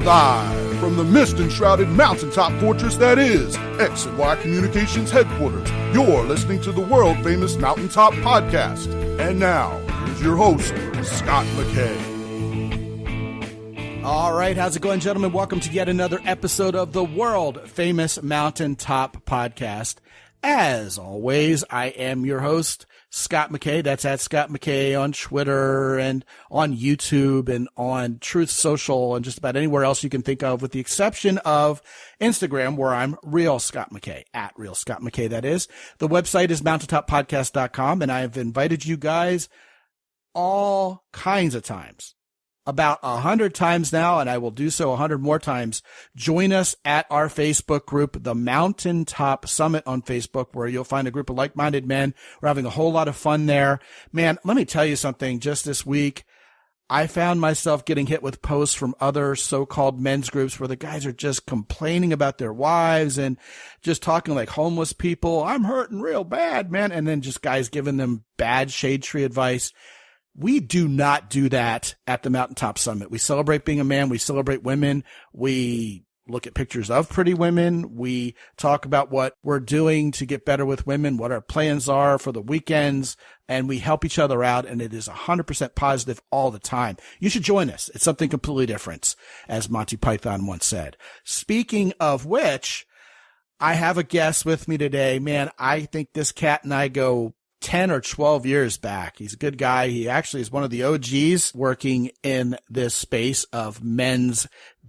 Live from the mist-enshrouded mountaintop fortress that is X and Y Communications headquarters, you're listening to the world-famous Mountaintop Podcast. And now, here's your host, Scott McKay. All right, how's it going, gentlemen? Welcome to yet another episode of the world-famous Mountaintop Podcast. As always, I am your host, Scott McKay. That's at Scott McKay on Twitter and on YouTube and on Truth Social and just about anywhere else you can think of, with the exception of Instagram, where I'm Real Scott McKay, at Real Scott McKay, that is. The website is mountaintoppodcast.com, and I've invited you guys all kinds of times, about 100 times now, and I will do so 100 more times. Join us at our Facebook group, the Mountaintop Summit on Facebook, where you'll find a group of like-minded men. We're having a whole lot of fun there. Man, let me tell you something. Just this week, I found myself getting hit with posts from other so-called men's groups where the guys are just complaining about their wives and just talking like homeless people. I'm hurting real bad, man. And then just guys giving them bad shade tree advice. We do not do that at the Mountaintop Summit. We celebrate being a man. We celebrate women. We look at pictures of pretty women. We talk about what we're doing to get better with women, what our plans are for the weekends, and we help each other out, and it is 100% positive all the time. You should join us. It's something completely different, as Monty Python once said. Speaking of which, I have a guest with me today. Man, I think this cat and I go 10 or 12 years back. He's a good guy. He actually is one of the OGs working in this space of men's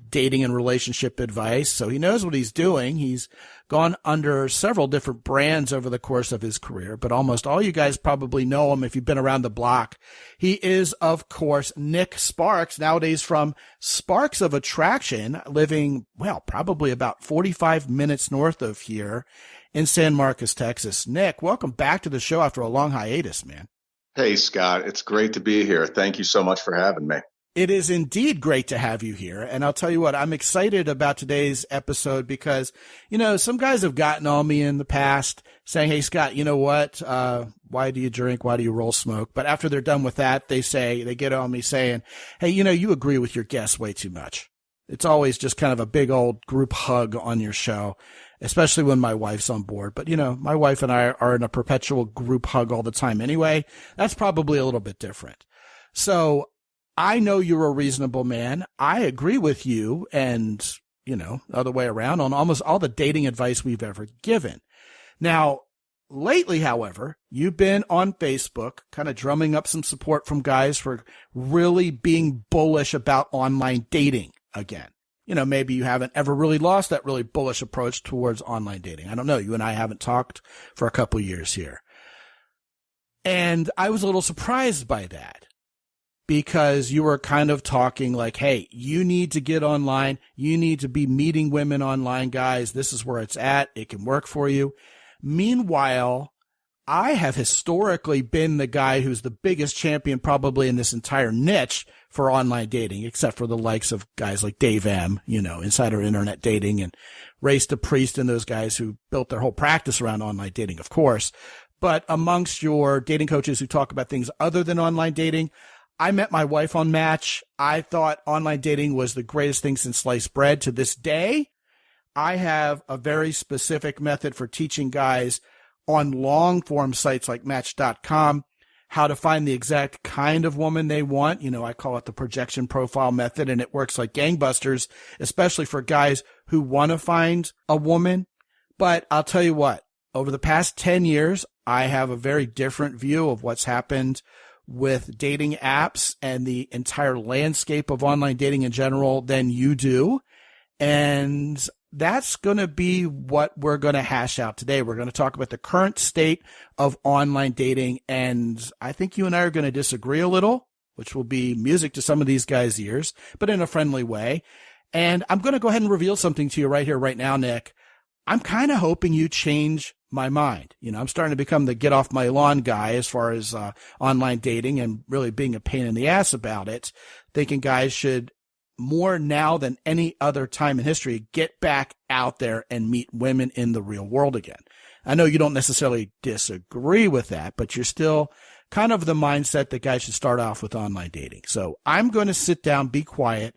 dating and relationship advice. So he knows what he's doing. He's gone under several different brands over the course of his career, but almost all you guys probably know him if you've been around the block. He is, of course, Nick Sparks, nowadays from Sparks of Attraction, living, well, probably about 45 minutes north of here in San Marcos, Texas. Nick, welcome back to the show after a long hiatus, man. Hey, Scott. It's great to be here. Thank you so much for having me. It is indeed great to have you here. And I'll tell you what, I'm excited about today's episode because, you know, some guys have gotten on me in the past saying, hey, Scott, you know what? Why do you drink? Why do you roll smoke? But after they're done with that, they get on me saying, hey, you know, you agree with your guests way too much. It's always just kind of a big old group hug on your show, especially when my wife's on board. But, you know, my wife and I are in a perpetual group hug all the time anyway. That's probably a little bit different. So I know you're a reasonable man. I agree with you and, you know, the other way around on almost all the dating advice we've ever given. Now, lately, however, you've been on Facebook kind of drumming up some support from guys for really being bullish about online dating again. You know, maybe you haven't ever really lost that really bullish approach towards online dating. I don't know. You and I haven't talked for a couple years here. And I was a little surprised by that because you were kind of talking like, hey, you need to get online. You need to be meeting women online, guys. This is where it's at. It can work for you. Meanwhile, I have historically been the guy who's the biggest champion probably in this entire niche for online dating, except for the likes of guys like Dave M., you know, Insider Internet Dating, and Race to Priest, and those guys who built their whole practice around online dating, of course. But amongst your dating coaches who talk about things other than online dating, I met my wife on Match. I thought online dating was the greatest thing since sliced bread. To this day, I have a very specific method for teaching guys on long-form sites like Match.com how to find the exact kind of woman they want. You know, I call it the projection profile method, and it works like gangbusters, especially for guys who want to find a woman. But I'll tell you what, over the past 10 years, I have a very different view of what's happened with dating apps and the entire landscape of online dating in general than you do. And that's going to be what we're going to hash out today. We're going to talk about the current state of online dating. And I think you and I are going to disagree a little, which will be music to some of these guys' ears, but in a friendly way. And I'm going to go ahead and reveal something to you right here, right now, Nick. I'm kind of hoping you change my mind. You know, I'm starting to become the get off my lawn guy as far as online dating and really being a pain in the ass about it, thinking guys should more now than any other time in history, get back out there and meet women in the real world again. I know you don't necessarily disagree with that, but you're still kind of the mindset that guys should start off with online dating. So I'm going to sit down, be quiet,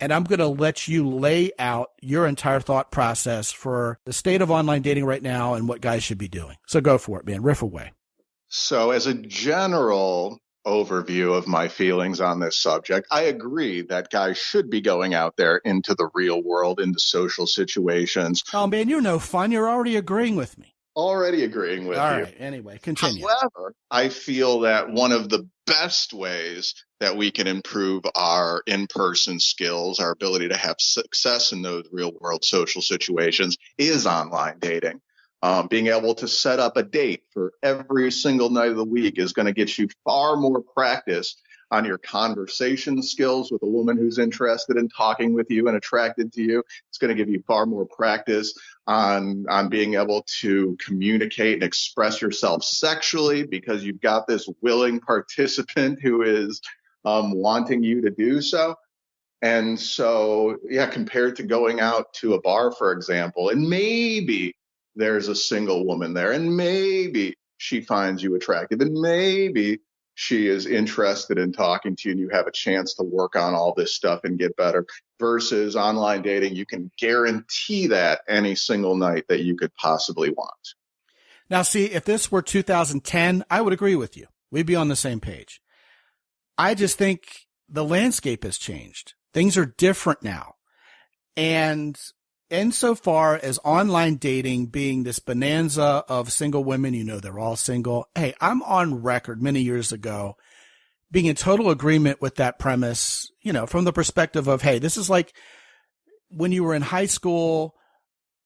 and I'm going to let you lay out your entire thought process for the state of online dating right now and what guys should be doing. So go for it, man. Riff away. So as a general overview of my feelings on this subject, I agree that guys should be going out there into the real world, into social situations. Oh, man, you're no fun. You're already agreeing with me. Already agreeing with you. All right. Anyway, continue. However, I feel that one of the best ways that we can improve our in-person skills, our ability to have success in those real-world social situations, is online dating. Being able to set up a date for every single night of the week is going to get you far more practice on your conversation skills with a woman who's interested in talking with you and attracted to you. It's going to give you far more practice on being able to communicate and express yourself sexually, because you've got this willing participant who is wanting you to do so. And so, yeah, compared to going out to a bar, for example, and maybe there's a single woman there, and maybe she finds you attractive, and maybe she is interested in talking to you, and you have a chance to work on all this stuff and get better, versus online dating. You can guarantee that any single night that you could possibly want. Now, see, if this were 2010, I would agree with you. We'd be on the same page. I just think the landscape has changed. Things are different now. And insofar as online dating being this bonanza of single women, you know, they're all single. Hey, I'm on record many years ago being in total agreement with that premise, you know, from the perspective of, hey, this is like when you were in high school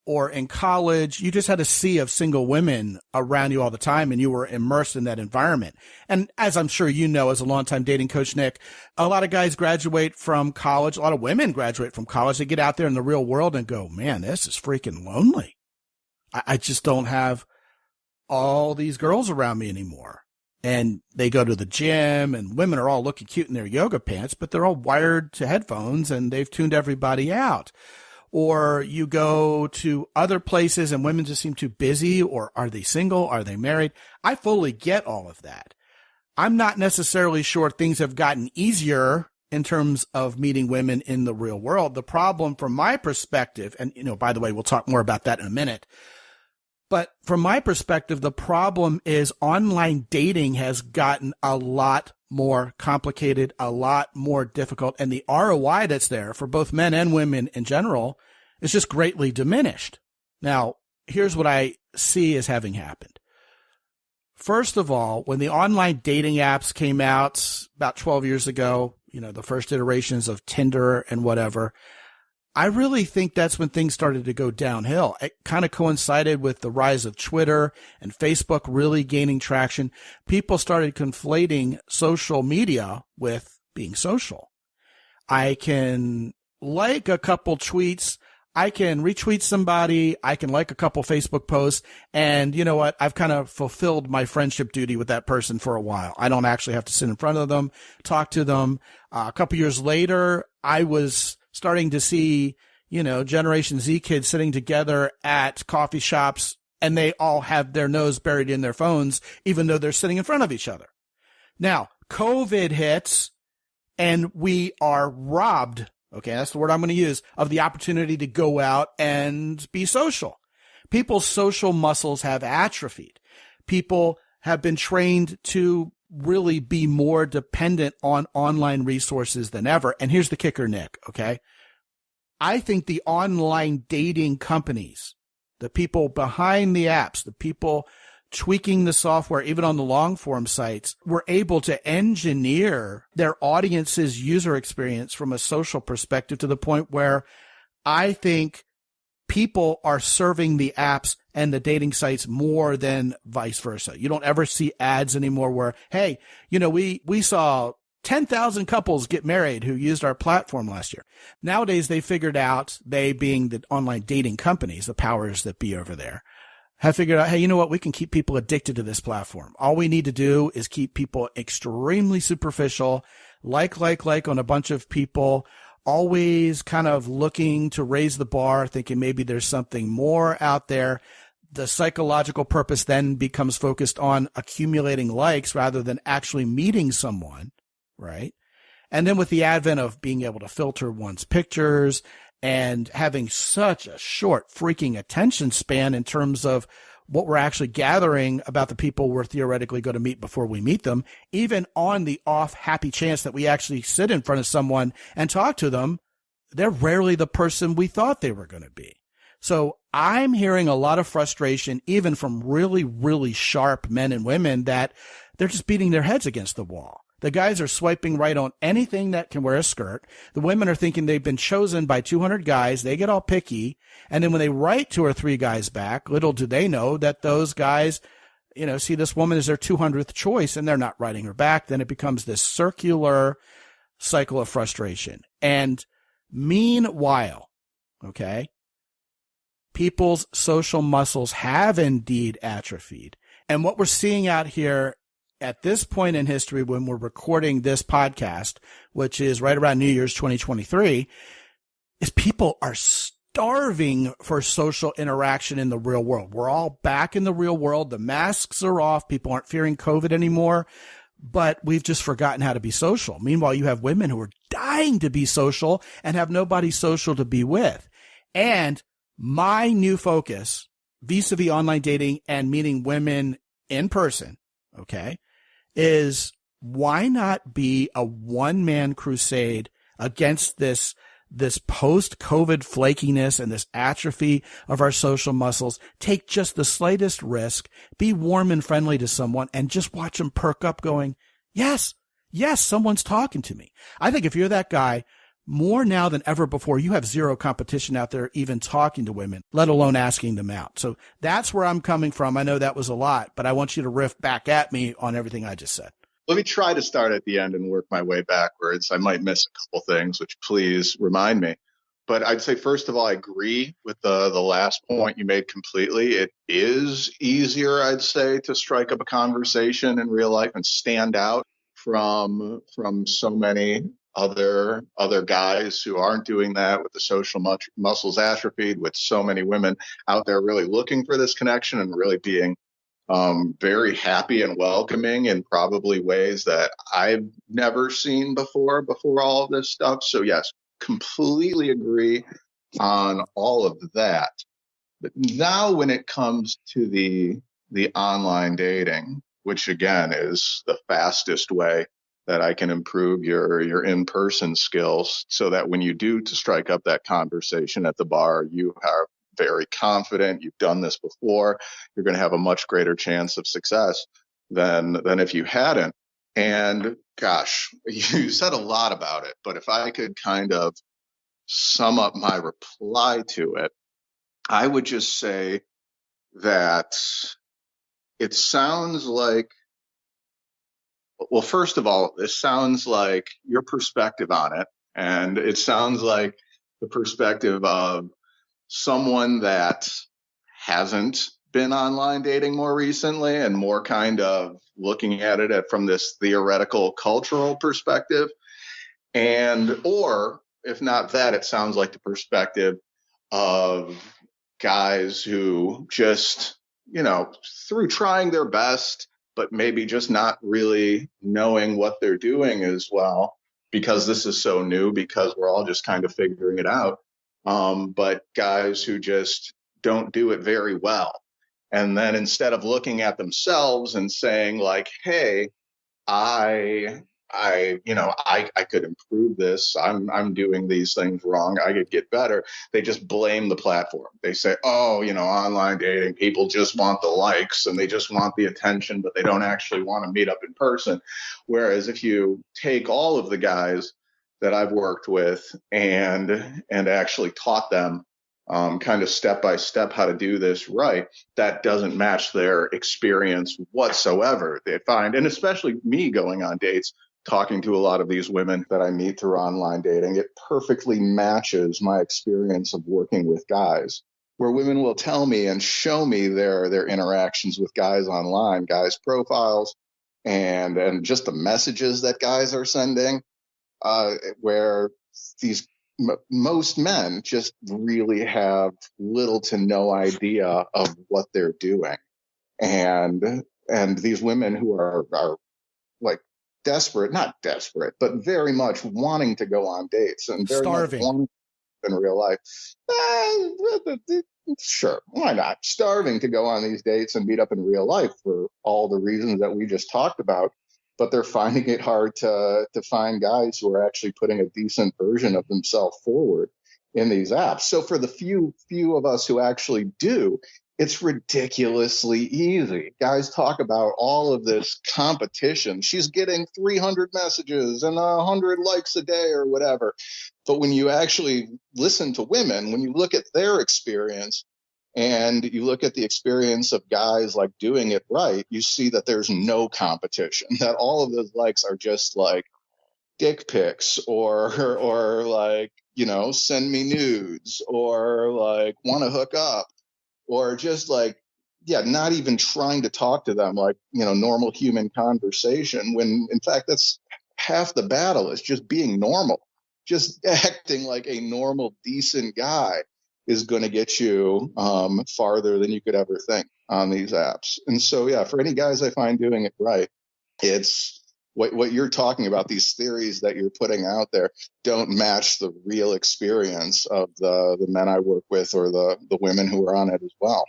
or in college, you just had a sea of single women around you all the time, and you were immersed in that environment. And as I'm sure you know, as a longtime dating coach, Nick, a lot of guys graduate from college. A lot of women graduate from college. They get out there in the real world and go, man, this is freaking lonely. I just don't have all these girls around me anymore. And they go to the gym, and women are all looking cute in their yoga pants, but they're all wired to headphones, and they've tuned everybody out. Or you go to other places and women just seem too busy, or are they single? Are they married? I fully get all of that. I'm not necessarily sure things have gotten easier in terms of meeting women in the real world. The problem from my perspective, and, you know, by the way, we'll talk more about that in a minute. But from my perspective, the problem is online dating has gotten a lot more complicated, a lot more difficult, and the ROI that's there for both men and women in general is just greatly diminished. Now, here's what I see as having happened. First of all, when the online dating apps came out about 12 years ago, you know, the first iterations of Tinder and whatever, I really think that's when things started to go downhill. It kind of coincided with the rise of Twitter and Facebook really gaining traction. People started conflating social media with being social. I can like a couple tweets. I can retweet somebody. I can like a couple Facebook posts. And you know what? I've kind of fulfilled my friendship duty with that person for a while. I don't actually have to sit in front of them, talk to them. A couple years later, I was starting to see, you know, Generation Z kids sitting together at coffee shops, and they all have their nose buried in their phones, even though they're sitting in front of each other. Now, COVID hits, and we are robbed, okay, that's the word I'm going to use, of the opportunity to go out and be social. People's social muscles have atrophied. People have been trained to really be more dependent on online resources than ever. And here's the kicker, Nick, okay? I think the online dating companies, the people behind the apps, the people tweaking the software, even on the long form sites, were able to engineer their audience's user experience from a social perspective to the point where I think people are serving the apps and the dating sites more than vice versa. You don't ever see ads anymore where, hey, you know, we saw 10,000 couples get married who used our platform last year. Nowadays, they figured out, they being the online dating companies, the powers that be over there, have figured out, hey, you know what? We can keep people addicted to this platform. All we need to do is keep people extremely superficial, like on a bunch of people, always kind of looking to raise the bar, thinking maybe there's something more out there. The psychological purpose then becomes focused on accumulating likes rather than actually meeting someone, right? And then with the advent of being able to filter one's pictures and having such a short freaking attention span in terms of what we're actually gathering about the people we're theoretically going to meet before we meet them, even on the off happy chance that we actually sit in front of someone and talk to them, they're rarely the person we thought they were going to be. So I'm hearing a lot of frustration, even from really, really sharp men and women, that they're just beating their heads against the wall. The guys are swiping right on anything that can wear a skirt. The women are thinking they've been chosen by 200 guys. They get all picky. And then when they write 2 or 3 guys back, little do they know that those guys, see this woman as their 200th choice and they're not writing her back. Then it becomes this circular cycle of frustration. And meanwhile, okay, people's social muscles have indeed atrophied. And what we're seeing out here at this point in history, when we're recording this podcast, which is right around New Year's 2023, is people are starving for social interaction in the real world. We're all back in the real world. The masks are off. People aren't fearing COVID anymore, but we've just forgotten how to be social. Meanwhile, you have women who are dying to be social and have nobody social to be with. And my new focus vis-a-vis online dating and meeting women in person, okay, is why not be a one-man crusade against this post-COVID flakiness and this atrophy of our social muscles? Take just the slightest risk, be warm and friendly to someone, and just watch them perk up going, yes, someone's talking to me. I think if you're that guy, more now than ever before, you have zero competition out there even talking to women, let alone asking them out. So that's where I'm coming from. I know that was a lot, but I want you to riff back at me on everything I just said. Let me try to start at the end and work my way backwards. I might miss a couple things, which please remind me. But I'd say, first of all, I agree with the last point you made completely. It is easier, I'd say, to strike up a conversation in real life and stand out from so many other guys who aren't doing that, with the social muscles atrophied, with so many women out there really looking for this connection and really being very happy and welcoming in probably ways that I've never seen before all of this stuff. So yes, completely agree on all of that. But now when it comes to the online dating, which again is the fastest way that I can improve your in-person skills, so that when you do to strike up that conversation at the bar, you are very confident, you've done this before, you're going to have a much greater chance of success than if you hadn't. And gosh, you said a lot about it, but if I could kind of sum up my reply to it, I would just say that it sounds like, well, first of all, it sounds like your perspective on it, and it sounds like the perspective of someone that hasn't been online dating more recently and more kind of looking at it from this theoretical cultural perspective. And, or if not that, it sounds like the perspective of guys who just, through trying their best, but maybe just not really knowing what they're doing as well, because this is so new, because we're all just kind of figuring it out. But guys who just don't do it very well. And then instead of looking at themselves and saying like, hey, I could improve this. I'm doing these things wrong. I could get better. They just blame the platform. They say, oh, online dating, people just want the likes and they just want the attention, but they don't actually want to meet up in person. Whereas if you take all of the guys that I've worked with and actually taught them kind of step by step how to do this right, that doesn't match their experience whatsoever. They find, and especially me going on dates, talking to a lot of these women that I meet through online dating, it perfectly matches my experience of working with guys, where women will tell me and show me their interactions with guys online, guys' profiles, and just the messages that guys are sending, where these most men just really have little to no idea of what they're doing. And these women who are like not desperate, but very much wanting to go on dates and very Starving. much wanting in real life. Sure, why not? Starving to go on these dates and meet up in real life for all the reasons that we just talked about. But they're finding it hard to find guys who are actually putting a decent version of themselves forward in these apps. So for the few of us who actually do, it's ridiculously easy. Guys talk about all of this competition. She's getting 300 messages and 100 likes a day or whatever. But when you actually listen to women, when you look at their experience and you look at the experience of guys like doing it right, you see that there's no competition, that all of those likes are just like dick pics or like, send me nudes or like want to hook up or just like, not even trying to talk to them like, normal human conversation, when in fact, that's half the battle is just being normal. Just acting like a normal, decent guy is going to get you farther than you could ever think on these apps. And so, for any guys I find doing it right, it's what you're talking about. These theories that you're putting out there don't match the real experience of the men I work with or the women who are on it as well.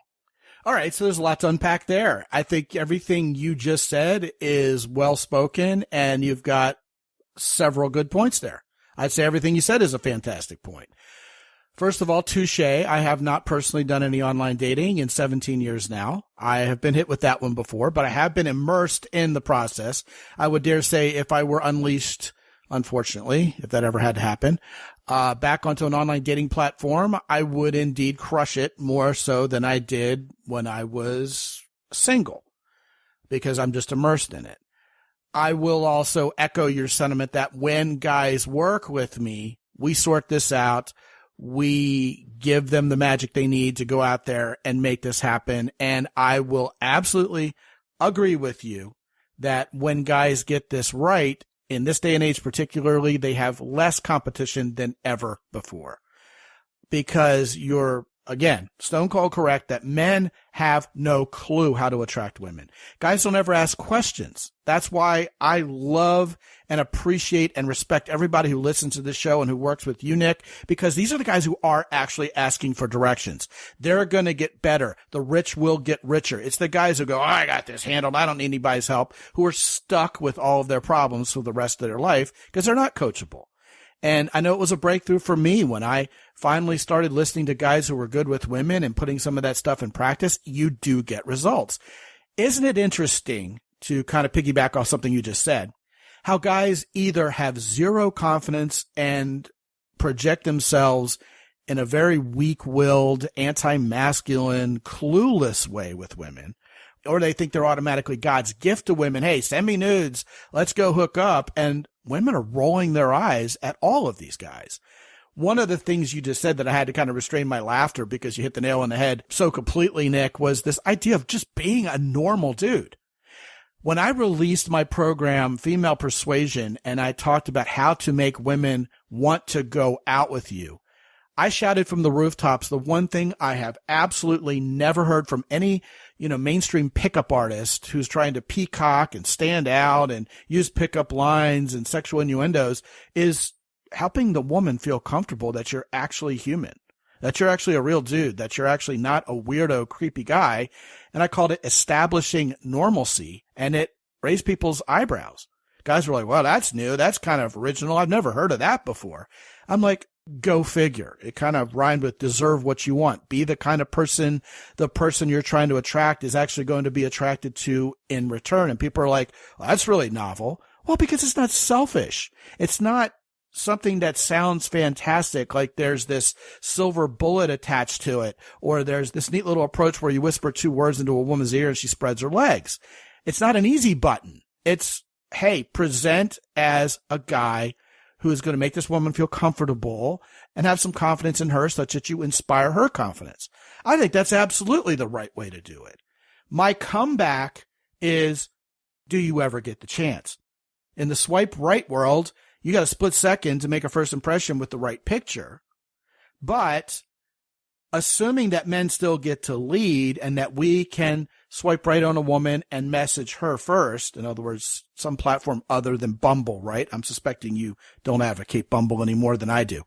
All right. So there's a lot to unpack there. I think everything you just said is well spoken, and you've got several good points there. I'd say everything you said is a fantastic point. First of all, touche. I have not personally done any online dating in 17 years now. I have been hit with that one before, but I have been immersed in the process. I would dare say if I were unleashed, unfortunately, if that ever had to happen, back onto an online dating platform, I would indeed crush it more so than I did when I was single, because I'm just immersed in it. I will also echo your sentiment that when guys work with me, we sort this out. We give them the magic they need to go out there and make this happen. And I will absolutely agree with you that when guys get this right, in this day and age particularly, they have less competition than ever before. Because you're, again, stone cold correct that men have no clue how to attract women. Guys don't ever ask questions. That's why I love and appreciate and respect everybody who listens to this show and who works with you, Nick, because these are the guys who are actually asking for directions. They're going to get better. The rich will get richer. It's the guys who go, I got this handled, I don't need anybody's help, who are stuck with all of their problems for the rest of their life because they're not coachable. And I know it was a breakthrough for me when I finally started listening to guys who were good with women and putting some of that stuff in practice. You do get results. Isn't it interesting, to kind of piggyback off something you just said, how guys either have zero confidence and project themselves in a very weak-willed, anti-masculine, clueless way with women, or they think they're automatically God's gift to women. Hey, send me nudes. Let's go hook up. And women are rolling their eyes at all of these guys. One of the things you just said that I had to kind of restrain my laughter because you hit the nail on the head so completely, Nick, was this idea of just being a normal dude. When I released my program, Female Persuasion, and I talked about how to make women want to go out with you, I shouted from the rooftops the one thing I have absolutely never heard from any, mainstream pickup artist who's trying to peacock and stand out and use pickup lines and sexual innuendos is helping the woman feel comfortable that you're actually human, that you're actually a real dude, that you're actually not a weirdo, creepy guy. And I called it establishing normalcy, and it raised people's eyebrows. Guys were like, well, that's new. That's kind of original. I've never heard of that before. I'm like, go figure. It kind of rhymed with deserve what you want. Be the kind of person the person you're trying to attract is actually going to be attracted to in return. And people are like, well, that's really novel. Well, because it's not selfish. It's not something that sounds fantastic, like there's this silver bullet attached to it, or there's this neat little approach where you whisper two words into a woman's ear and she spreads her legs. It's not an easy button. It's, hey, present as a guy who is going to make this woman feel comfortable and have some confidence in her such that you inspire her confidence. I think that's absolutely the right way to do it. My comeback is, do you ever get the chance? In the swipe right world, you got a split second to make a first impression with the right picture. But assuming that men still get to lead and that we can swipe right on a woman and message her first. In other words, some platform other than Bumble, right? I'm suspecting you don't advocate Bumble any more than I do.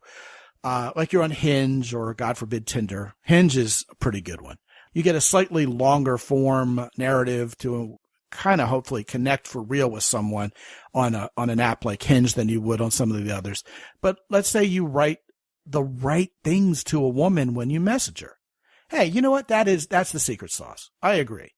Like you're on Hinge or, God forbid, Tinder. Hinge is a pretty good one. You get a slightly longer form narrative to kind of hopefully connect for real with someone on an app like Hinge than you would on some of the others. But let's say you write the right things to a woman when you message her. Hey, you know what? That's the secret sauce. I agree.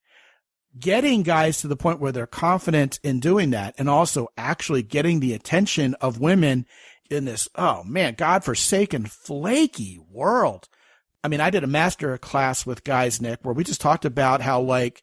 Getting guys to the point where they're confident in doing that and also actually getting the attention of women in this, oh man, godforsaken, flaky world. I mean, I did a master class with guys, Nick, where we just talked about how like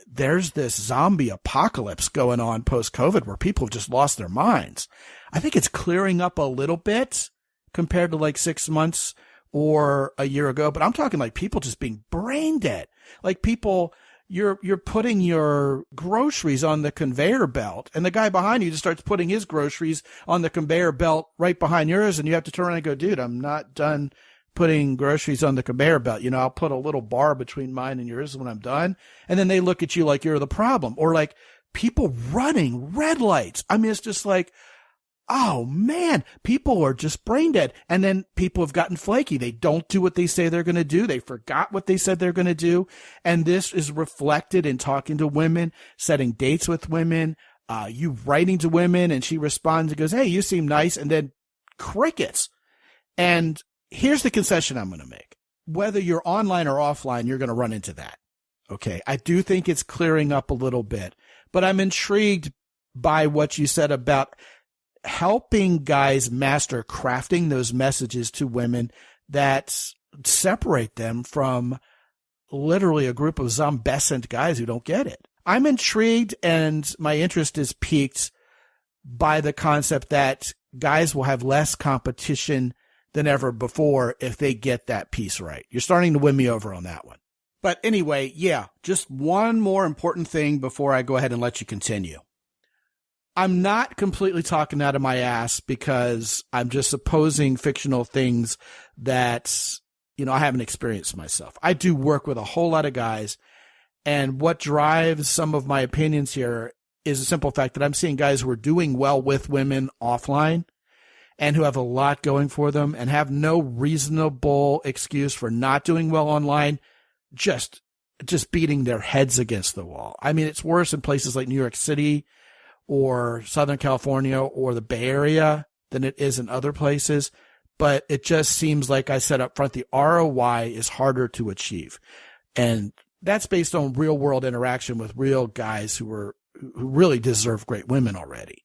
there's this zombie apocalypse going on post-COVID where people have just lost their minds. I think it's clearing up a little bit compared to like 6 months or a year ago, but I'm talking like people just being brain dead. Like people, you're putting your groceries on the conveyor belt and the guy behind you just starts putting his groceries on the conveyor belt right behind yours. And you have to turn around and go, dude, I'm not done putting groceries on the conveyor belt. You know, I'll put a little bar between mine and yours when I'm done. And then they look at you like you're the problem, or like people running red lights. I mean, it's just like, oh man, people are just brain dead. And then people have gotten flaky. They don't do what they say they're going to do. They forgot what they said they're going to do. And this is reflected in talking to women, setting dates with women, you writing to women, and she responds and goes, hey, you seem nice. And then crickets. And here's the concession I'm going to make. Whether you're online or offline, you're going to run into that. Okay. I do think it's clearing up a little bit, but I'm intrigued by what you said about helping guys master crafting those messages to women that separate them from literally a group of zombescent guys who don't get it. I'm intrigued, and my interest is piqued by the concept that guys will have less competition than ever before if they get that piece right. You're starting to win me over on that one. But anyway, yeah, just one more important thing before I go ahead and let you continue. I'm not completely talking out of my ass because I'm just supposing fictional things that, you know, I haven't experienced myself. I do work with a whole lot of guys, and what drives some of my opinions here is the simple fact that I'm seeing guys who are doing well with women offline and who have a lot going for them and have no reasonable excuse for not doing well online, just beating their heads against the wall. I mean, it's worse in places like New York City or Southern California or the Bay Area than it is in other places. But it just seems like I said up front, the ROI is harder to achieve. And that's based on real world interaction with real guys who really deserve great women already.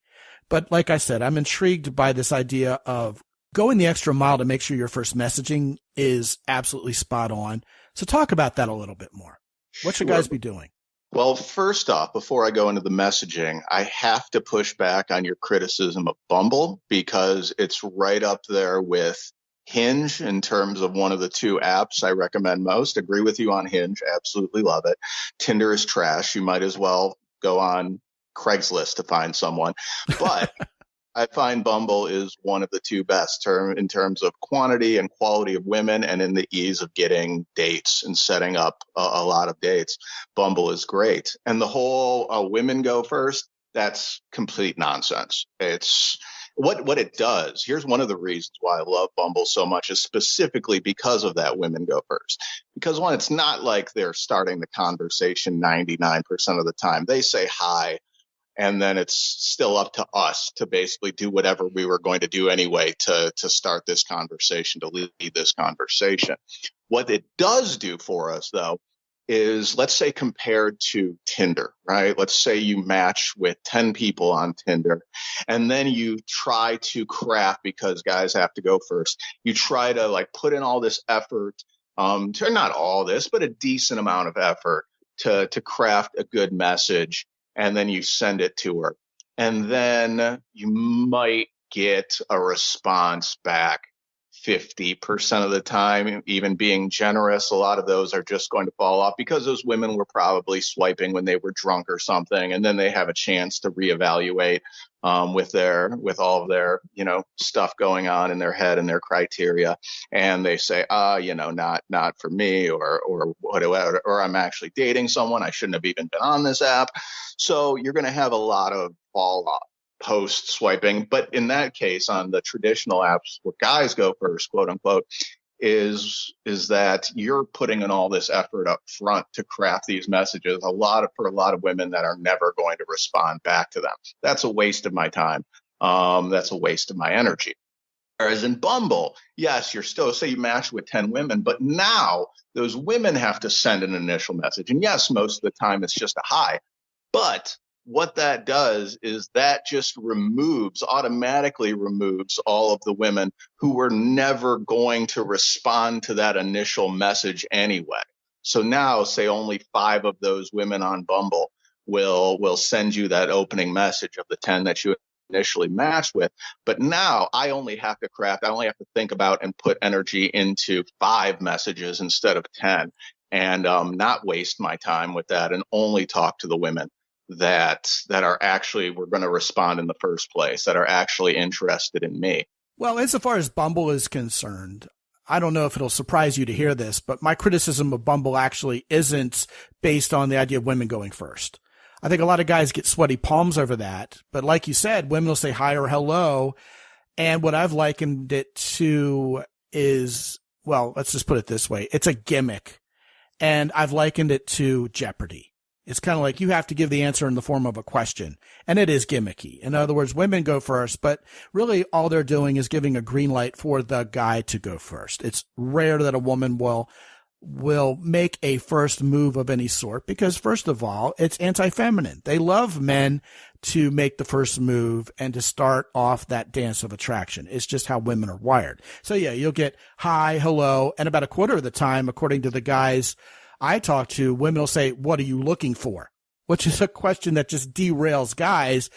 But like I said, I'm intrigued by this idea of going the extra mile to make sure your first messaging is absolutely spot on. So talk about that a little bit more. What should guys be doing? Well, first off, before I go into the messaging, I have to push back on your criticism of Bumble because it's right up there with Hinge in terms of one of the two apps I recommend most. Agree with you on Hinge. Absolutely love it. Tinder is trash. You might as well go on Craigslist to find someone. But I find Bumble is one of the two best in terms of quantity and quality of women and in the ease of getting dates and setting up a lot of dates. Bumble is great. And the whole women go first, that's complete nonsense. It's what it does. Here's one of the reasons why I love Bumble so much is specifically because of that women go first. Because one, it's not like they're starting the conversation 99% of the time. They say hi. And then it's still up to us to basically do whatever we were going to do anyway to start this conversation, to lead this conversation. What it does do for us, though, is let's say compared to Tinder, right? Let's say you match with 10 people on Tinder, and then you try to craft, because guys have to go first, you try to like put in all this effort, to not all this, but a decent amount of effort to craft a good message. And then you send it to her. And then you might get a response back 50% of the time, even being generous, a lot of those are just going to fall off because those women were probably swiping when they were drunk or something. And then they have a chance to reevaluate with all of their, stuff going on in their head and their criteria. And they say, not for me, or whatever, or I'm actually dating someone. I shouldn't have even been on this app. So you're going to have a lot of fall off post swiping. But in that case, on the traditional apps where guys go first, quote unquote, is that you're putting in all this effort up front to craft these messages for a lot of women that are never going to respond back to them. That's a waste of my time. That's a waste of my energy. Whereas in Bumble, yes, you're still, say you match with 10 women, but now those women have to send an initial message. And yes, most of the time it's just a hi. But what that does is that just automatically removes all of the women who were never going to respond to that initial message anyway. So now, say only 5 of those women on Bumble will send you that opening message of the 10 that you initially matched with. But now I only have to think about and put energy into 5 messages instead of 10, and not waste my time with that, and only talk to the women that are actually were going to respond in the first place, that are actually interested in me. Well, insofar as Bumble is concerned, I don't know if it'll surprise you to hear this, but my criticism of Bumble actually isn't based on the idea of women going first. I think a lot of guys get sweaty palms over that. But like you said, women will say hi or hello. And what I've likened it to is, well, let's just put it this way. It's a gimmick. And I've likened it to Jeopardy. It's kind of like you have to give the answer in the form of a question, and it is gimmicky. In other words, women go first, but really all they're doing is giving a green light for the guy to go first. It's rare that a woman will make a first move of any sort because, first of all, it's anti-feminine. They love men to make the first move and to start off that dance of attraction. It's just how women are wired. So yeah, you'll get hi, hello, and about a quarter of the time, according to the guys I talk to, women will say, "What are you looking for?" Which is a question that just derails guys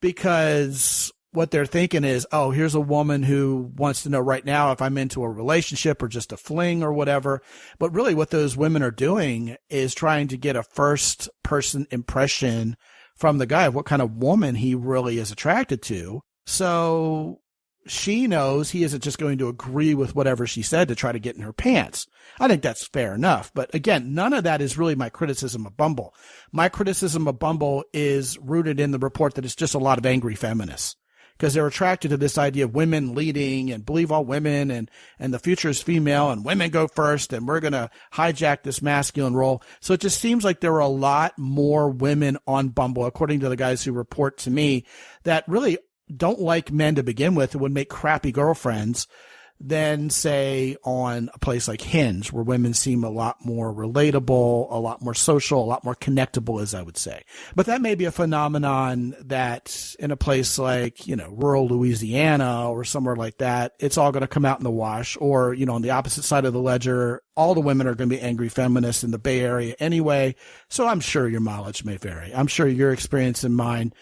because what they're thinking is, oh, here's a woman who wants to know right now if I'm into a relationship or just a fling or whatever. But really what those women are doing is trying to get a first person impression from the guy of what kind of woman he really is attracted to. So she knows he isn't just going to agree with whatever she said to try to get in her pants. I think that's fair enough. But again, none of that is really my criticism of Bumble. My criticism of Bumble is rooted in the report that it's just a lot of angry feminists because they're attracted to this idea of women leading and believe all women and the future is female and women go first and we're going to hijack this masculine role. So it just seems like there are a lot more women on Bumble, according to the guys who report to me, that really don't like men to begin with and would make crappy girlfriends than, say, on a place like Hinge, where women seem a lot more relatable, a lot more social, a lot more connectable, as I would say. But that may be a phenomenon that in a place like, rural Louisiana or somewhere like that, it's all going to come out in the wash. Or, on the opposite side of the ledger, all the women are going to be angry feminists in the Bay Area anyway. So I'm sure your mileage may vary. I'm sure your experience and mine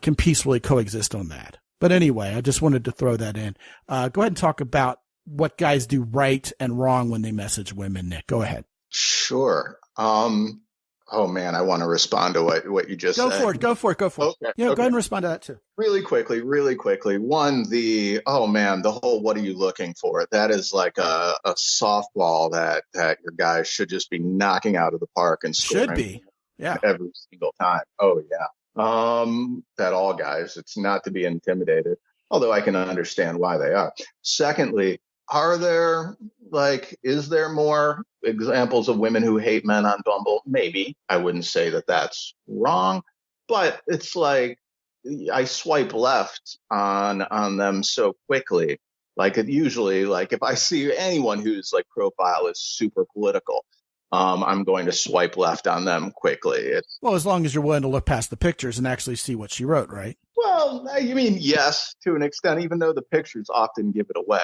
can peacefully coexist on that. But anyway, I just wanted to throw that in. Go ahead and talk about what guys do right and wrong when they message women, Nick. Go ahead. Sure. Oh man, I want to respond to what you just said. Go for it. Okay, yeah, okay. Go ahead and respond to that too. Really quickly. One, the whole "what are you looking for?" That is like a softball that your guys should just be knocking out of the park and scoring. Should be, yeah, every single time. Oh yeah. That all guys, it's not to be intimidated, although I can understand why they are. Secondly, is there more examples of women who hate men on Bumble? Maybe. I wouldn't say that that's wrong, but it's like I swipe left on them so quickly. Like it usually, like if I see anyone whose like profile is super political, I'm going to swipe left on them quickly. Well, as long as you're willing to look past the pictures and actually see what she wrote, right? Well, you mean yes, to an extent, even though the pictures often give it away.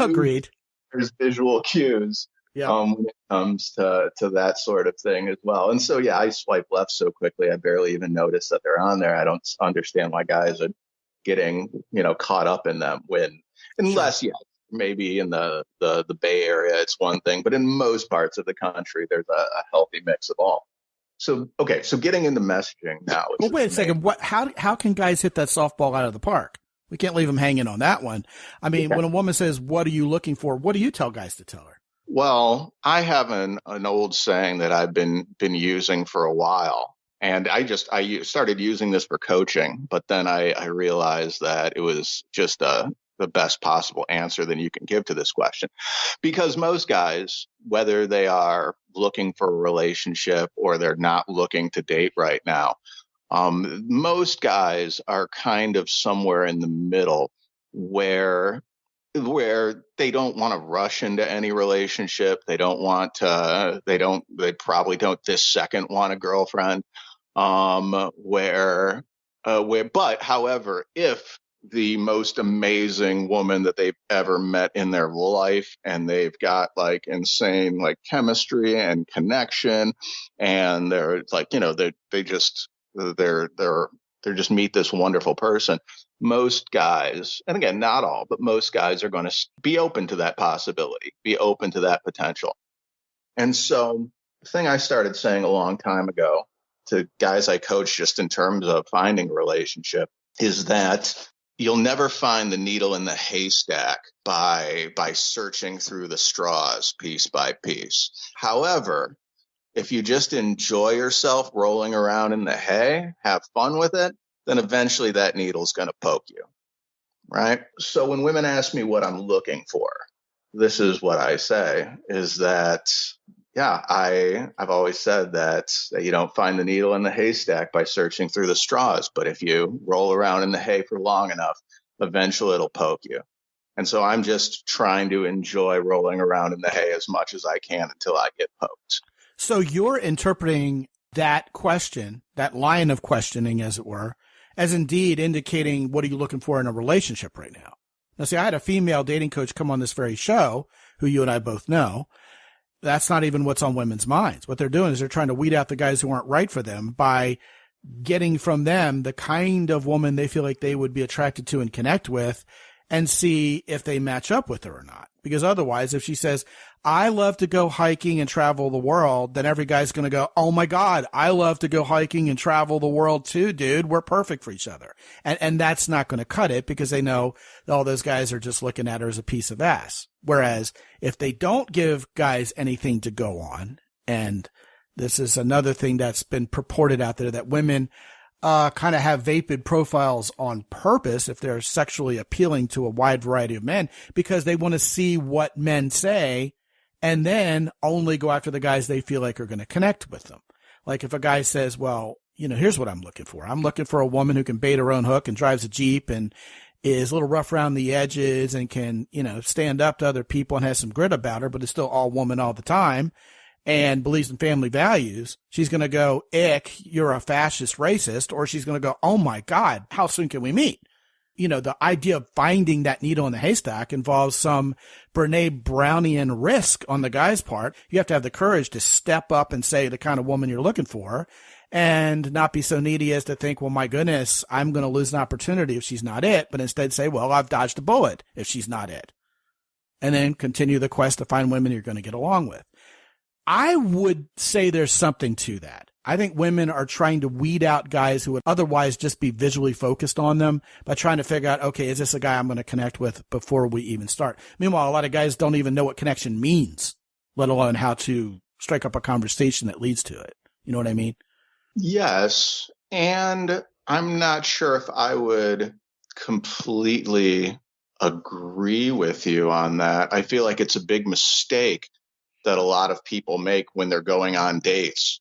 Agreed. There's visual cues when it comes to that sort of thing as well. And so, yeah, I swipe left so quickly, I barely even notice that they're on there. I don't understand why guys are getting, caught up in them unless, maybe in the Bay Area, it's one thing, but in most parts of the country, there's a healthy mix of all. So, okay, so getting into messaging now. Well, wait a second. How can guys hit that softball out of the park? We can't leave them hanging on that one. I mean, when a woman says, "What are you looking for?" What do you tell guys to tell her? Well, I have an old saying that I've been using for a while. And I started using this for coaching, but then I realized that it was just the best possible answer that you can give to this question. Because most guys, whether they are looking for a relationship or they're not looking to date right now, most guys are kind of somewhere in the middle where they don't want to rush into any relationship. They probably don't this second want a girlfriend. But however, if the most amazing woman that they've ever met in their life, and they've got like insane like chemistry and connection, and they're like, they just meet this wonderful person. Most guys, and again, not all, but most guys are going to be open to that possibility, be open to that potential. And so the thing I started saying a long time ago to guys I coach, just in terms of finding a relationship, is that you'll never find the needle in the haystack by searching through the straws piece by piece. However, if you just enjoy yourself rolling around in the hay, have fun with it, then eventually that needle's going to poke you, right? So when women ask me what I'm looking for, this is what I say, is that, yeah, I've always said that you don't find the needle in the haystack by searching through the straws, but if you roll around in the hay for long enough, eventually it'll poke you. And so I'm just trying to enjoy rolling around in the hay as much as I can until I get poked. So you're interpreting that question, that line of questioning, as it were, as indeed indicating what are you looking for in a relationship right now. Now, see, I had a female dating coach come on this very show, who you and I both know. That's not even what's on women's minds. What they're doing is they're trying to weed out the guys who aren't right for them by getting from them the kind of woman they feel like they would be attracted to and connect with, and see if they match up with her or not. Because otherwise, if she says, I love to go hiking and travel the world, then every guy's going to go, oh my God, I love to go hiking and travel the world too, dude. We're perfect for each other. And that's not going to cut it, because they know all those guys are just looking at her as a piece of ass. Whereas if they don't give guys anything to go on, and this is another thing that's been purported out there, that women kind of have vapid profiles on purpose if they're sexually appealing to a wide variety of men, because they want to see what men say and then only go after the guys they feel like are going to connect with them. Like if a guy says, well, here's what I'm looking for. I'm looking for a woman who can bait her own hook and drives a Jeep and is a little rough around the edges and can, stand up to other people and has some grit about her, but is still all woman all the time and believes in family values. She's going to go, ick, you're a fascist racist. Or she's going to go, oh my God, how soon can we meet? The idea of finding that needle in the haystack involves some Brene Brownian risk on the guy's part. You have to have the courage to step up and say the kind of woman you're looking for, and not be so needy as to think, well, my goodness, I'm going to lose an opportunity if she's not it, but instead say, well, I've dodged a bullet if she's not it. And then continue the quest to find women you're going to get along with. I would say there's something to that. I think women are trying to weed out guys who would otherwise just be visually focused on them by trying to figure out, okay, is this a guy I'm going to connect with before we even start? Meanwhile, a lot of guys don't even know what connection means, let alone how to strike up a conversation that leads to it. You know what I mean? Yes. And I'm not sure if I would completely agree with you on that. I feel like it's a big mistake that a lot of people make when they're going on dates,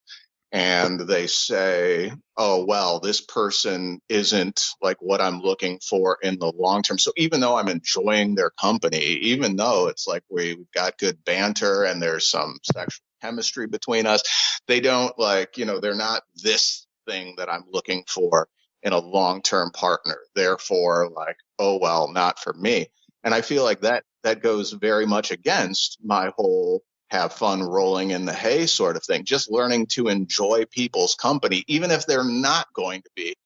and they say, oh, well, this person isn't like what I'm looking for in the long term. So even though I'm enjoying their company, even though it's like we've got good banter and there's some sexual chemistry between us, they don't they're not this thing that I'm looking for in a long-term partner. Therefore, oh, well, not for me. And I feel like that goes very much against my whole have fun rolling in the hay sort of thing. Just learning to enjoy people's company, even if they're not going to be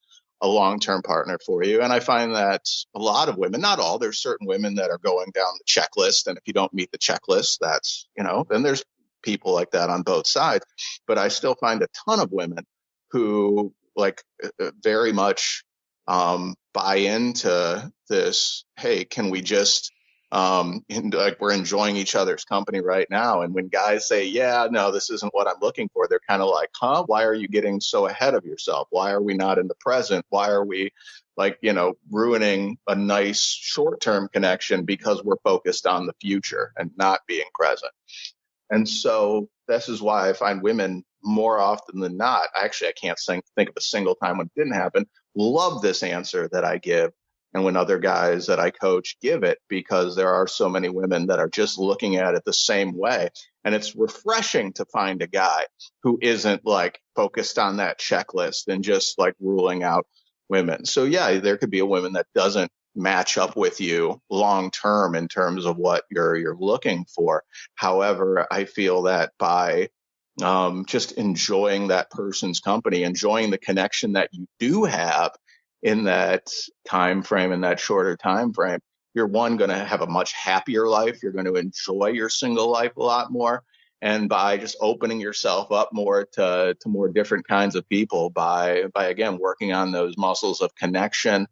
a long-term partner for you. And I find that a lot of women, not all, there's certain women that are going down the checklist. And if you don't meet the checklist, that's, then there's people like that on both sides. But I still find a ton of women who very much buy into this, hey, can we just we're enjoying each other's company right now. And when guys say, yeah, no, this isn't what I'm looking for, they're kind of like, huh, why are you getting so ahead of yourself? Why are we not in the present? Why are we ruining a nice short-term connection because we're focused on the future and not being present? And so this is why I find women more often than not, actually, I can't think of a single time when it didn't happen, love this answer that I give. And when other guys that I coach give it, because there are so many women that are just looking at it the same way. And it's refreshing to find a guy who isn't focused on that checklist and just ruling out women. So yeah, there could be a woman that doesn't match up with you long term in terms of what you're looking for. However, I feel that by just enjoying that person's company, enjoying the connection that you do have in that time frame, in that shorter time frame, you're going to have a much happier life. You're going to enjoy your single life a lot more. And by just opening yourself up more to more different kinds of people, by again working on those muscles of connection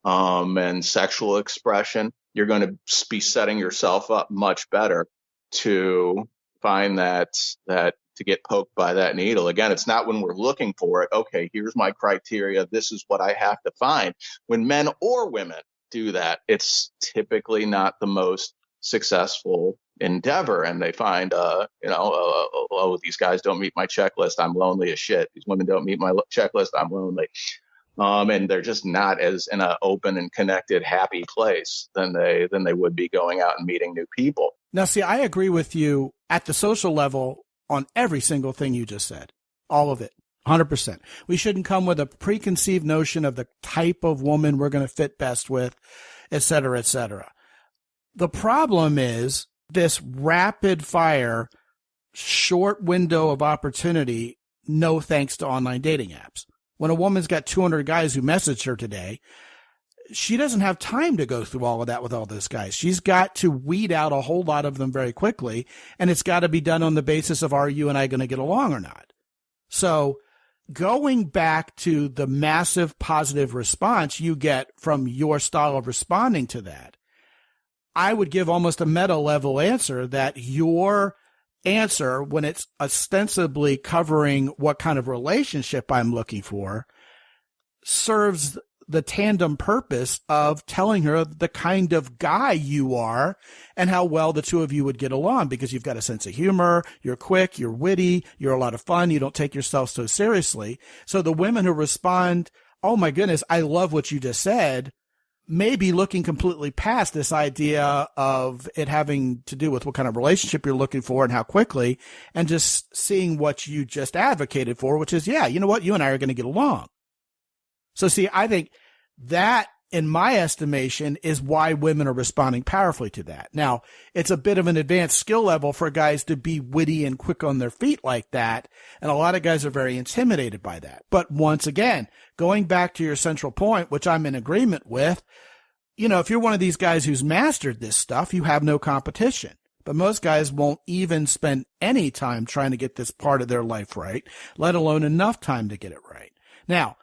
and sexual expression, you're going to be setting yourself up much better to find that to get poked by that needle. Again, it's not when we're looking for it. Okay, here's my criteria. This is what I have to find. When men or women do that, it's typically not the most successful endeavor. And they find, oh, these guys don't meet my checklist, I'm lonely as shit. These women don't meet my checklist, I'm lonely. And they're just not as in an open and connected, happy place than they would be going out and meeting new people. Now, see, I agree with you at the social level on every single thing you just said, all of it, 100%. We shouldn't come with a preconceived notion of the type of woman we're going to fit best with, et cetera, et cetera. The problem is this rapid fire, short window of opportunity, no thanks to online dating apps. When a woman's got 200 guys who messaged her today, she doesn't have time to go through all of that with all those guys. She's got to weed out a whole lot of them very quickly, and it's got to be done on the basis of, are you and I going to get along or not? So going back to the massive positive response you get from your style of responding to that, I would give almost a meta level answer that your answer, when it's ostensibly covering what kind of relationship I'm looking for, serves the tandem purpose of telling her the kind of guy you are and how well the two of you would get along, because you've got a sense of humor, you're quick, you're witty, you're a lot of fun, you don't take yourself so seriously. So the women who respond, oh my goodness, I love what you just said, may be looking completely past this idea of it having to do with what kind of relationship you're looking for and how quickly, and just seeing what you just advocated for, which is, yeah, you know what, you and I are going to get along. So see, I think that, in my estimation, is why women are responding powerfully to that. Now, it's a bit of an advanced skill level for guys to be witty and quick on their feet like that, and a lot of guys are very intimidated by that. But once again, going back to your central point, which I'm in agreement with, if you're one of these guys who's mastered this stuff, you have no competition. But most guys won't even spend any time trying to get this part of their life right, let alone enough time to get it right. Now,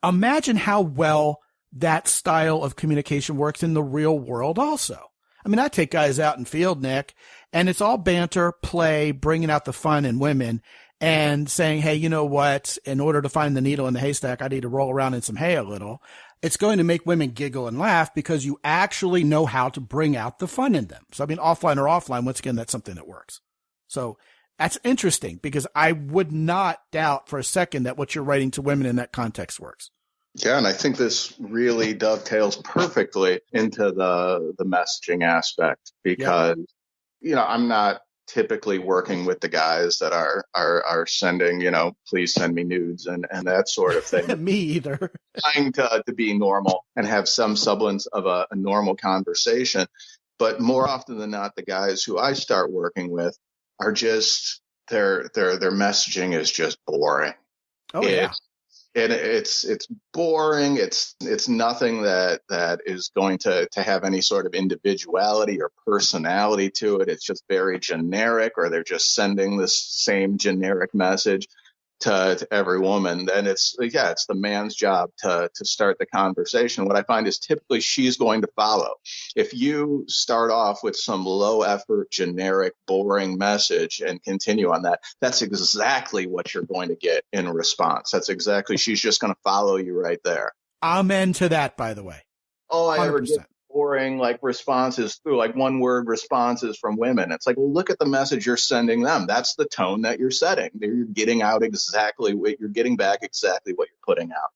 imagine how well that style of communication works in the real world also. I mean, I take guys out in field, Nick, and it's all banter, play, bringing out the fun in women and saying, hey, you know what? In order to find the needle in the haystack, I need to roll around in some hay a little. It's going to make women giggle and laugh because you actually know how to bring out the fun in them. So, I mean, offline or offline, once again, that's something that works. So that's interesting, because I would not doubt for a second that what you're writing to women in that context works. Yeah, and I think this really dovetails perfectly into the messaging aspect, because, I'm not typically working with the guys that are sending, please send me nudes and that sort of thing. Me either. Trying to be normal and have some semblance of a normal conversation. But more often than not, the guys who I start working with are just, their messaging is just boring. Oh, yeah. And it's boring. It's nothing that is going to have any sort of individuality or personality to it. It's just very generic, or they're just sending this same generic message to every woman. And it's the man's job to start the conversation. What I find is typically she's going to follow. If you start off with some low effort, generic, boring message and continue on that, that's exactly what you're going to get in response. She's just going to follow you right there. Amen to that, by the way. All I ever get boring responses through one word responses from women. It's well, look at the message you're sending them. That's the tone that you're setting. You're getting out exactly what you're getting back, exactly what you're putting out.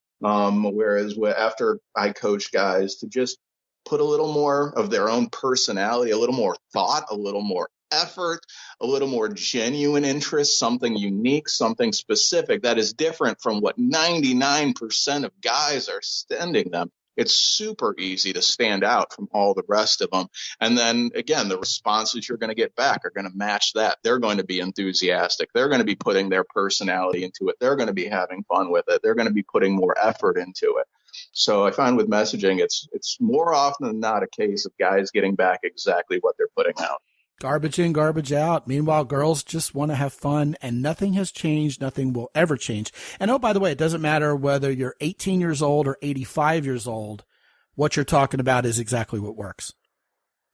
Whereas after I coach guys to just put a little more of their own personality, a little more thought, a little more effort, a little more genuine interest, something unique, something specific that is different from what 99% of guys are sending them. It's super easy to stand out from all the rest of them. And then, again, the responses you're going to get back are going to match that. They're going to be enthusiastic. They're going to be putting their personality into it. They're going to be having fun with it. They're going to be putting more effort into it. So I find with messaging, it's more often than not a case of guys getting back exactly what they're putting out. Garbage in, garbage out. Meanwhile, girls just want to have fun, and nothing has changed. Nothing will ever change. And oh, by the way, it doesn't matter whether you're 18 years old or 85 years old. What you're talking about is exactly what works.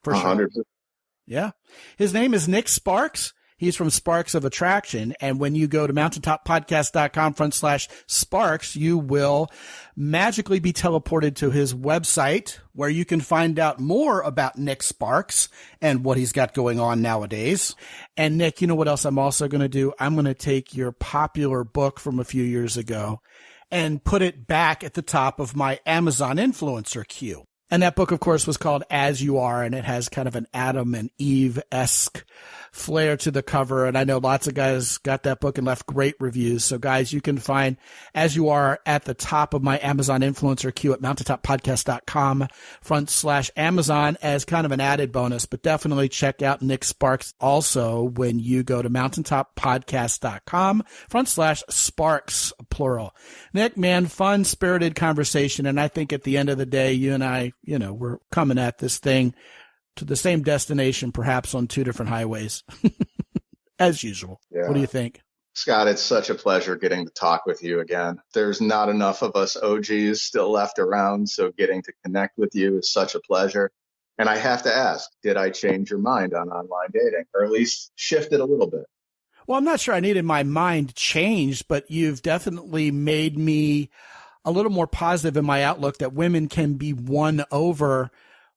For 100%. Sure. Yeah. His name is Nick Sparks. He's from Sparks of Attraction. And when you go to mountaintoppodcast.com/Sparks, you will magically be teleported to his website where you can find out more about Nick Sparks and what he's got going on nowadays. And Nick, you know what else I'm also going to do? I'm going to take your popular book from a few years ago and put it back at the top of my Amazon influencer queue. And that book, of course, was called As You Are, and it has kind of an Adam and Eve-esque flair to the cover. And I know lots of guys got that book and left great reviews. So, guys, you can find As You Are at the top of my Amazon influencer queue at mountaintoppodcast.com/Amazon as kind of an added bonus. But definitely check out Nick Sparks also when you go to mountaintoppodcast.com/Sparks, plural. Nick, man, fun, spirited conversation. And I think at the end of the day, you and I, we're coming at this thing to the same destination, perhaps on two different highways, as usual. Yeah. What do you think? Scott, it's such a pleasure getting to talk with you again. There's not enough of us OGs still left around, so getting to connect with you is such a pleasure. And I have to ask, did I change your mind on online dating, or at least shift it a little bit? Well, I'm not sure I needed my mind changed, but you've definitely made me a little more positive in my outlook that women can be won over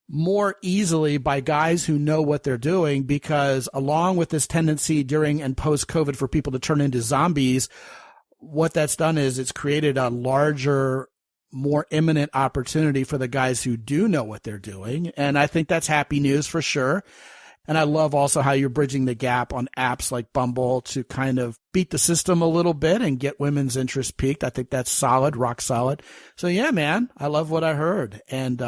more easily by guys who know what they're doing, because along with this tendency during and post-COVID for people to turn into zombies, what that's done is it's created a larger, more imminent opportunity for the guys who do know what they're doing. And I think that's happy news for sure. And I love also how you're bridging the gap on apps like Bumble to kind of beat the system a little bit and get women's interest peaked. I think that's solid, rock solid. So yeah, man, I love what I heard. And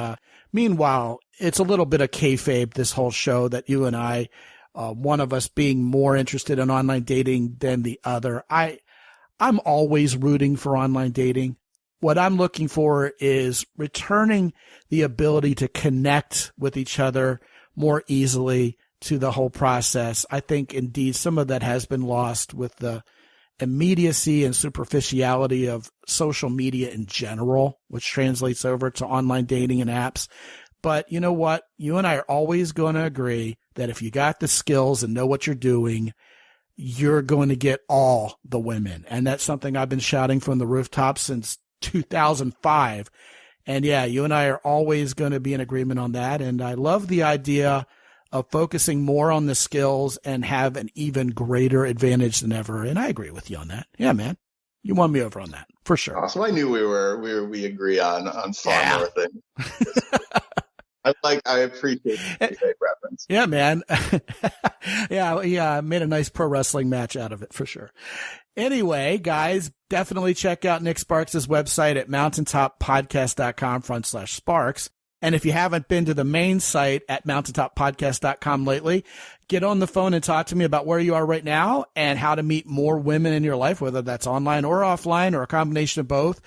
meanwhile, it's a little bit of kayfabe, this whole show, that you and I, one of us being more interested in online dating than the other. I'm always rooting for online dating. What I'm looking for is returning the ability to connect with each other more easily to the whole process. I think indeed some of that has been lost with the immediacy and superficiality of social media in general, which translates over to online dating and apps. But you know what? You and I are always going to agree that if you got the skills and know what you're doing, you're going to get all the women. And that's something I've been shouting from the rooftops since 2005. And yeah, you and I are always going to be in agreement on that. And I love the idea of focusing more on the skills and have an even greater advantage than ever. And I agree with you on that. Yeah, man. You won me over on that for sure. Awesome. I knew we agree on far more things. I appreciate the reference. Yeah, man. Yeah, I made a nice pro wrestling match out of it for sure. Anyway, guys, definitely check out Nick Sparks' website at mountaintoppodcast.com/Sparks. And if you haven't been to the main site at mountaintoppodcast.com lately, get on the phone and talk to me about where you are right now and how to meet more women in your life, whether that's online or offline or a combination of both.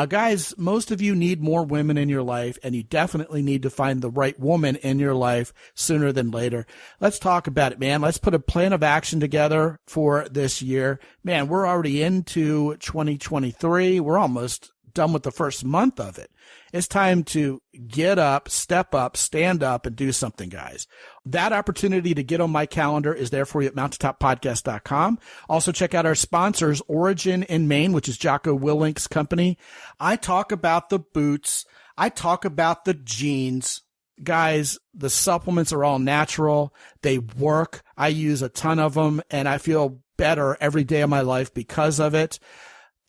Guys, most of you need more women in your life, and you definitely need to find the right woman in your life sooner than later. Let's talk about it, man. Let's put a plan of action together for this year. Man, we're already into 2023. We're almost done with the first month of it. It's time to get up, step up, stand up, and do something, guys. That opportunity to get on my calendar is there for you at mountaintoppodcast.com. Also, check out our sponsors, Origin in Maine, which is Jocko Willink's company. I talk about the boots. I talk about the jeans. Guys, the supplements are all natural. They work. I use a ton of them, and I feel better every day of my life because of it.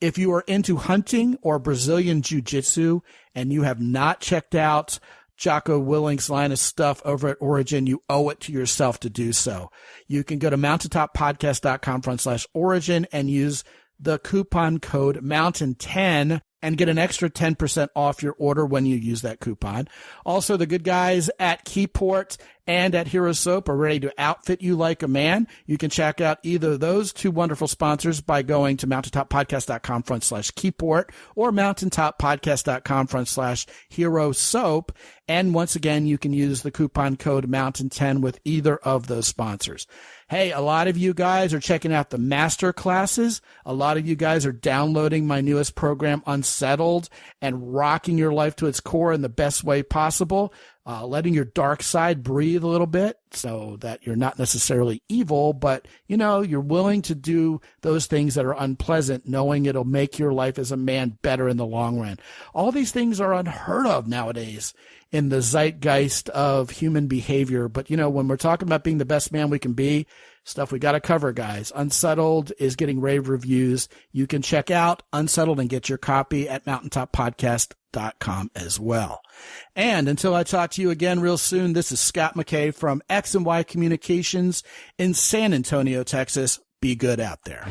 If you are into hunting or Brazilian jiu-jitsu and you have not checked out Jocko Willink's line of stuff over at Origin, you owe it to yourself to do so. You can go to mountaintoppodcast.com/origin and use the coupon code MOUNTAIN10 and get an extra 10% off your order when you use that coupon. Also, the good guys at Keyport and at Hero Soap are ready to outfit you like a man. You can check out either of those two wonderful sponsors by going to mountaintoppodcast.com/Keyport or mountaintoppodcast.com/Hero Soap. And once again, you can use the coupon code MOUNTAIN10 with either of those sponsors. Hey, a lot of you guys are checking out the master classes. A lot of you guys are downloading my newest program, Unsettled, and rocking your life to its core in the best way possible. Letting your dark side breathe a little bit so that you're not necessarily evil, but, you know, you're willing to do those things that are unpleasant, knowing it'll make your life as a man better in the long run. All these things are unheard of nowadays in the zeitgeist of human behavior. But, you know, when we're talking about being the best man we can be, stuff we got to cover, guys. Unsettled is getting rave reviews. You can check out Unsettled and get your copy at mountaintoppodcast.com as well. And until I talk to you again real soon, this is Scott McKay from X&Y Communications in San Antonio, Texas. Be good out there.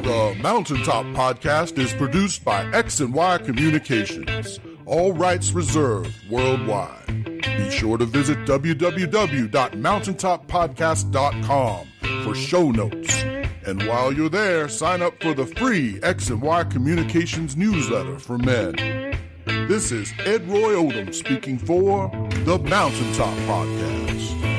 The Mountaintop Podcast is produced by X&Y Communications. All rights reserved worldwide. Be sure to visit www.mountaintoppodcast.com for show notes. And while you're there, sign up for the free X&Y Communications newsletter for men. This is Ed Roy Odom speaking for the Mountaintop Podcast.